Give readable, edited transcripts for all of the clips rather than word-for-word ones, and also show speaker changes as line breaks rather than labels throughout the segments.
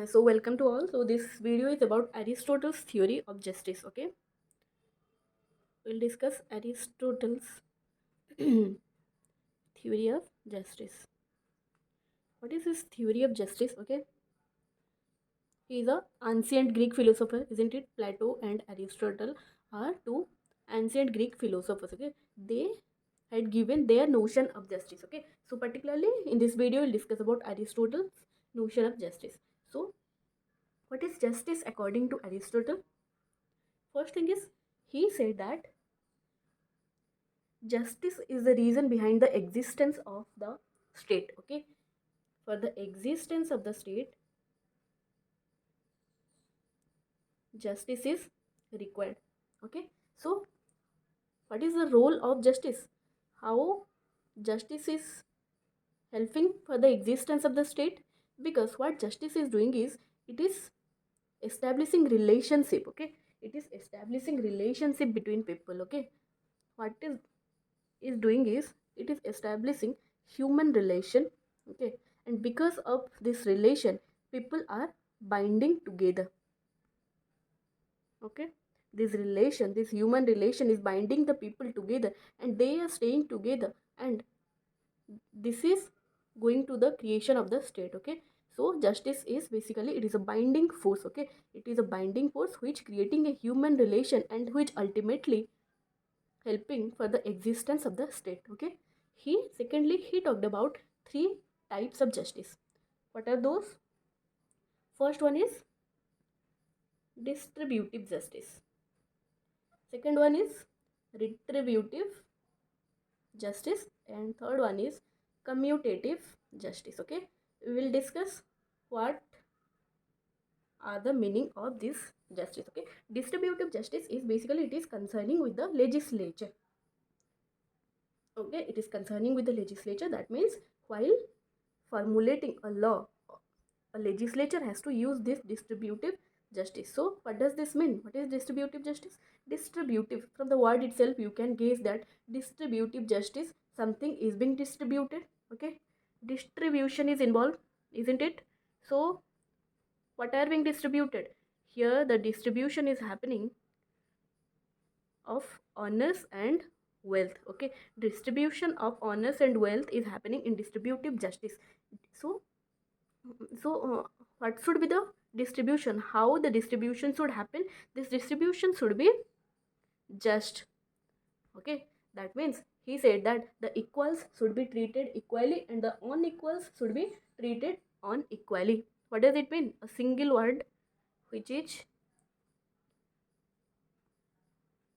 So welcome to all. So this video is about Aristotle's theory of justice. Okay, we'll discuss Aristotle's theory of justice. What is his theory of justice? Okay, he is a ancient Greek philosopher, isn't it? Plato and Aristotle are two ancient Greek philosophers. Okay, they had given their notion of justice. Okay, so particularly in this video, we'll discuss about Aristotle's notion of justice. So, what is justice according to Aristotle? First thing is, he said that justice is the reason behind the existence of the state. Okay, for the existence of the state, justice is required. Okay, so what is the role of justice? How justice is helping for the existence of the state? Because what justice is doing is, it is establishing relationship. Okay, it is establishing relationship between people. Okay, what is doing is, it is establishing human relation. Okay, and because of this relation, people are binding together. Okay, this human relation is binding the people together, and they are staying together, and this is going to the creation of the state. Okay, so justice is basically, it is a binding force. Okay, it is a binding force which creating a human relation, and which ultimately helping for the existence of the state. Okay, he talked about three types of justice. What are those? First one is distributive justice. Second one is retributive justice, and third one is commutative justice. Okay, we will discuss what are the meaning of this justice. Okay, distributive justice is basically, it is concerning with the legislature. Okay, it is concerning with the legislature. That means while formulating a law, a legislature has to use this distributive justice. So what does this mean? What is distributive justice? Distributive, from the word itself you can guess that distributive justice, something is being distributed. Okay, distribution is involved, isn't it? So what are being distributed? Here the distribution is happening of honors and wealth. Okay, distribution of honors and wealth is happening in distributive justice. So what should be the distribution? How the distribution should happen? This distribution should be just. Okay, that means he said that the equals should be treated equally, and the unequals should be treated unequally. What does it mean? A single word which is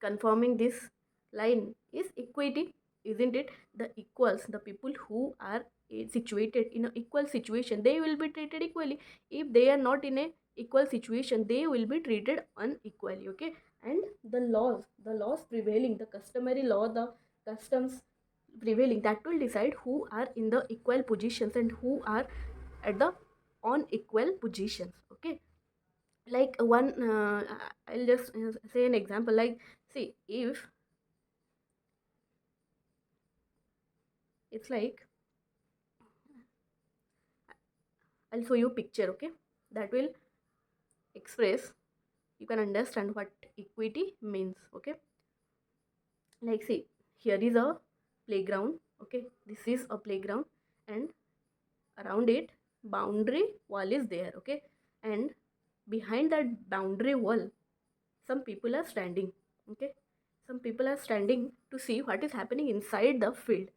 confirming this line is equity, isn't it? The equals, the people who are situated in an equal situation, they will be treated equally. If they are not in a equal situation, they will be treated unequally. Okay, and the laws prevailing, the customary law, the customs prevailing, that will decide who are in the equal positions and who are at the unequal positions. Okay, like one I'll just say an example. Like, see, if it's like, I'll show you a picture. Okay, that will express, you can understand what equity means. Okay, like, see, here is a playground. Okay, this is a playground, and around it, boundary wall is there. Okay, and behind that boundary wall, some people are standing. Okay, some people are standing to see what is happening inside the field.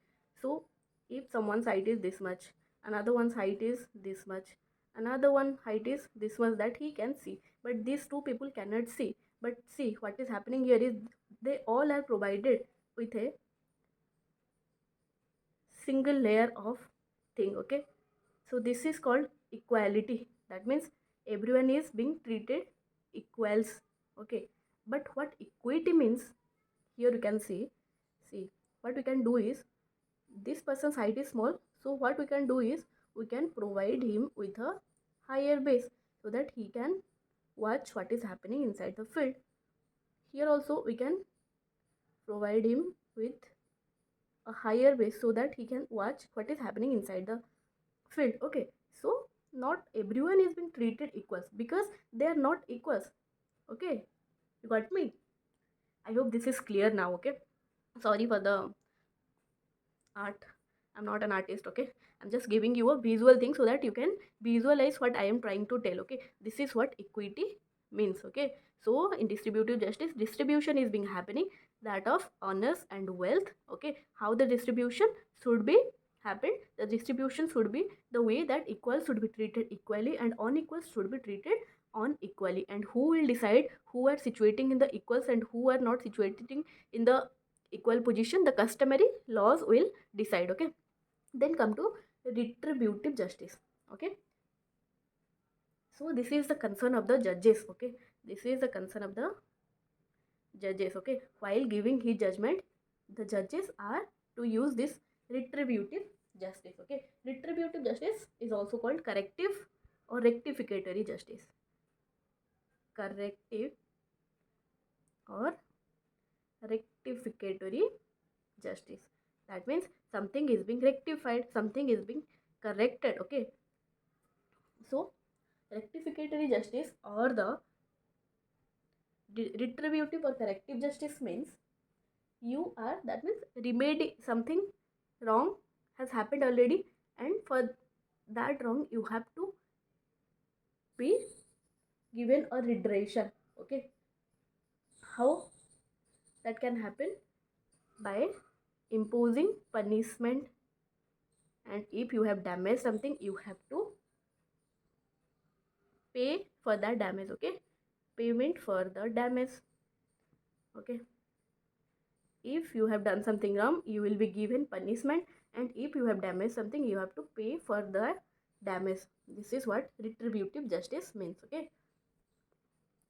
So if someone's height is this much, another one's height is this much, another one height is this much, that he can see, but these two people cannot see. But see, what is happening here is, they all are provided with a single layer of thing. Okay, so this is called equality. That means everyone is being treated equals. Okay, but what equity means, here you can see what we can do is, this person's height is small, so what we can do is, we can provide him with a higher base, so that he can watch what is happening inside the field. Here also we can provide him with a higher base, so that he can watch what is happening inside the field. Okay, so not everyone is being treated equals because they are not equals. Okay, you got me? I hope this is clear now. Okay, sorry for the art. I'm not an artist. Okay, I'm just giving you a visual thing so that you can visualize what I am trying to tell. Okay, this is what equity means. Okay, so in distributive justice, distribution is being happening, that of honors and wealth. Okay, how the distribution should be happened, the distribution should be the way that equals should be treated equally and unequals should be treated unequally. And who will decide who are situating in the equals and who are not situating in the equal position? The customary laws will decide. Okay, then come to retributive justice. Okay, so this is the concern of the judges. Okay, this is the concern of the judges. Okay, while giving his judgment, the judges are to use this retributive justice. Okay, retributive justice is also called corrective or rectificatory justice. Corrective or rectificatory justice, that means something is being rectified, something is being corrected. Okay, so rectificatory justice or the retributive or corrective justice means you are, that means remedy something wrong has happened already, and for that wrong you have to be given a redressal. Okay, how that can happen? By imposing punishment, and if you have damaged something you have to pay for that damage. Okay, payment for the damage. Okay, if you have done something wrong you will be given punishment, and if you have damaged something you have to pay for the damage. This is what retributive justice means. Okay,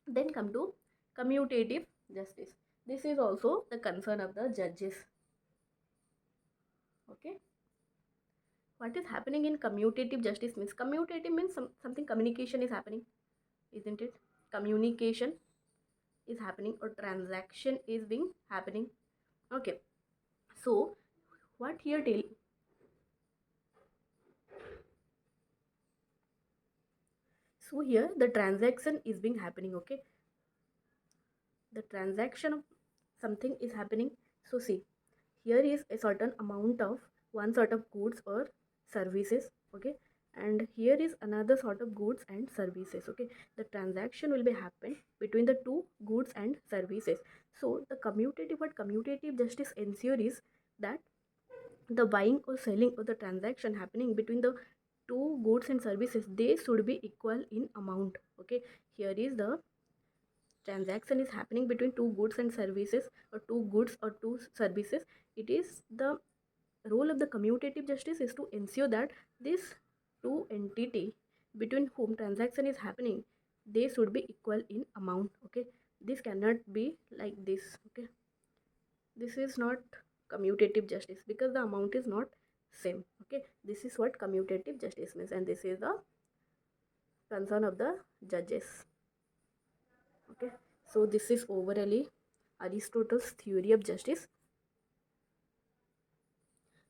then come to commutative justice. This is also the concern of the judges. Okay, what is happening in commutative justice means, commutative means something communication is happening, isn't it? Communication is happening or transaction is being happening. Okay, so what here tell, so here the transaction is being happening. Okay, the transaction of something is happening. So see, here is a certain amount of one sort of goods or services. Okay, and here is another sort of goods and services. Okay, the transaction will be happen between the two goods and services. So the commutative, what commutative justice ensure is that the buying or selling or the transaction happening between the two goods and services, they should be equal in amount. Okay, here is the transaction is happening between two goods and services or two goods or two services. It is the role of the commutative justice is to ensure that this two entity between whom transaction is happening, they should be equal in amount. Okay, this cannot be like this. Okay, this is not commutative justice because the amount is not same. Okay, this is what commutative justice means, and this is the concern of the judges. Okay, so this is overally Aristotle's theory of justice.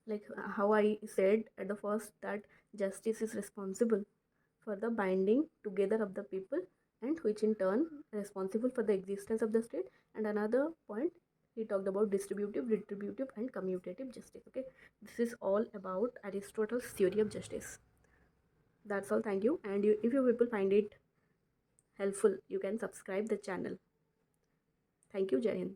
Like how I said at the first, that justice is responsible for the binding together of the people, and which in turn responsible for the existence of the state. And another point, he talked about distributive, retributive and commutative justice. Okay, this is all about Aristotle's theory of justice. That's all. Thank you. And if you people find it helpful, you can subscribe the channel. Thank you. Jai Hind.